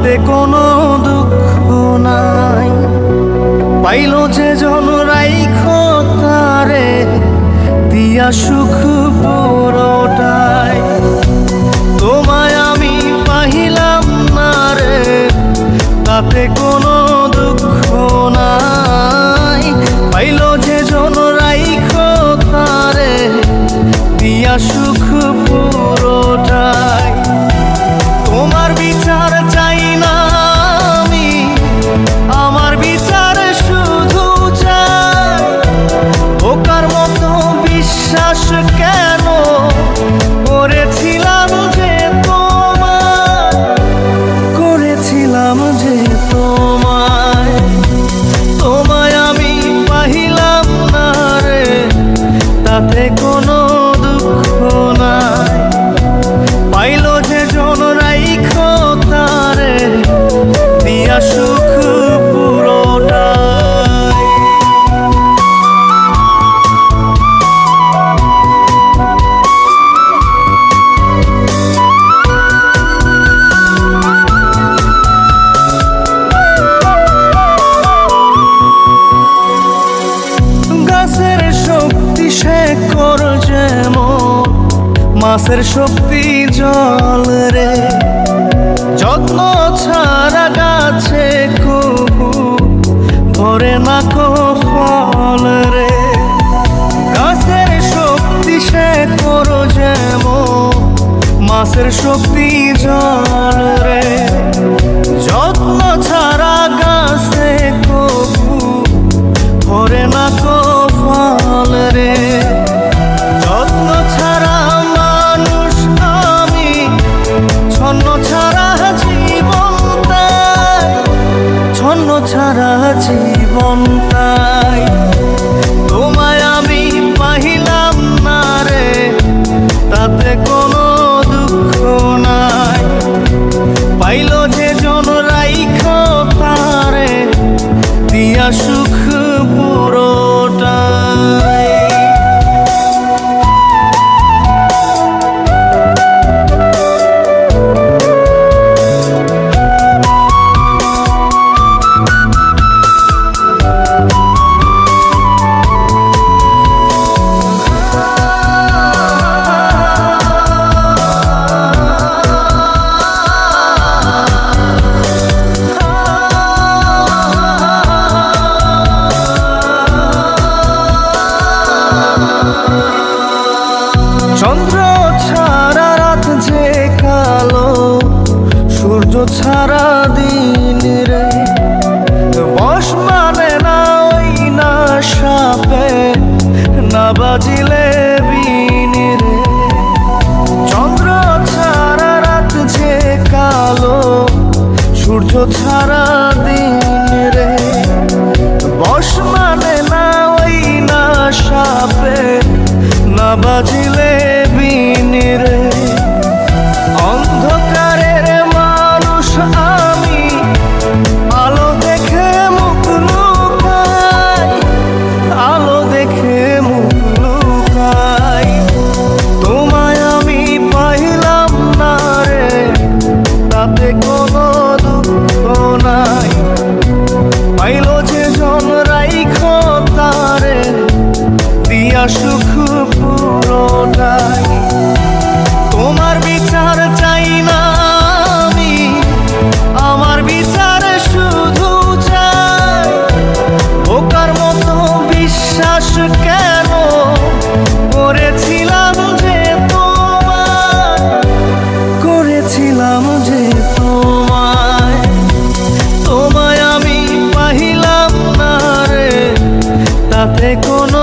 তাতে কোনো দুঃখ নাই। পাইল যে জন রাইখো তারে দিয়া সুখ পুরোটাই। তোমায় আমি পাইলাম না রে, তাতে কোনো দুঃখ নাই। পাইল যে জন রাইখো তারে দিয়া সুখ পুরোটাই। তোমার বিচার চাই না আমি, আমার বিচার শুধু চাই। ওকার মতো বিশ্বাস কেন করেছিলাম যে তোমায়, করেছিলাম যে তোমায়। তোমায় আমি পাইলাম না রে, তাতে কোনো দুঃখ নাই। পাইল যে জন রাইখো তারে দিয়া সুখ পুরোটাই। গাছের শক্তি শেকড় যেমন, মাছের শক্তি জল রে। যত্ন ছাড়া গাছে কবু ধরে না কো ফল রে। গাছের শক্তি শেকড় যেমন, মাছের শক্তি জল রে। যত্ন ছাড়া গাছে কবু ধরে না কো ফল রে। যত্ন ছাড়া মানুষ আমি, ছন্ন ছাড়া জীবন তাই, ছন্ন ছাড়া জীবন তাই। তোমায় আমি পাইলাম না রে, তাতে কোনো দুঃখ নাই। পাইল যে জন রাইখো তারে দিয়া সুখ পুরোটাই। চন্দ্র ছাড়া রাত যে কালো, সূর্য ছাড়া দিন রে। বশ মানে না ওই না সাপে, না বাজিলে বিন রে। চন্দ্র ছাড়া রাত যে কালো, সূর্য ছাড়া দিন রে। বশ মানে না ওই না সাপে, না বাজিলে বিন রে। অন্ধকারের মানুষ আমি, আলো দেখে মুখ লুকাই, আলো দেখে মুখ লুকাই। তোমায় আমি পাইলাম না রে, তাতে কোনো দুঃখ নাই। পাইল যে জন রাইখো তারে দিয়া সুখ পুরোটাই। তোমার বিচার চাই না আমি, আমার বিচার শুধু চাই। ওকার মতো বিশ্বাস কেন করেছিলাম যে তোমায়, করেছিলাম যে তোমায়। তোমায় আমি পাইলাম না রে, তাতে কোনো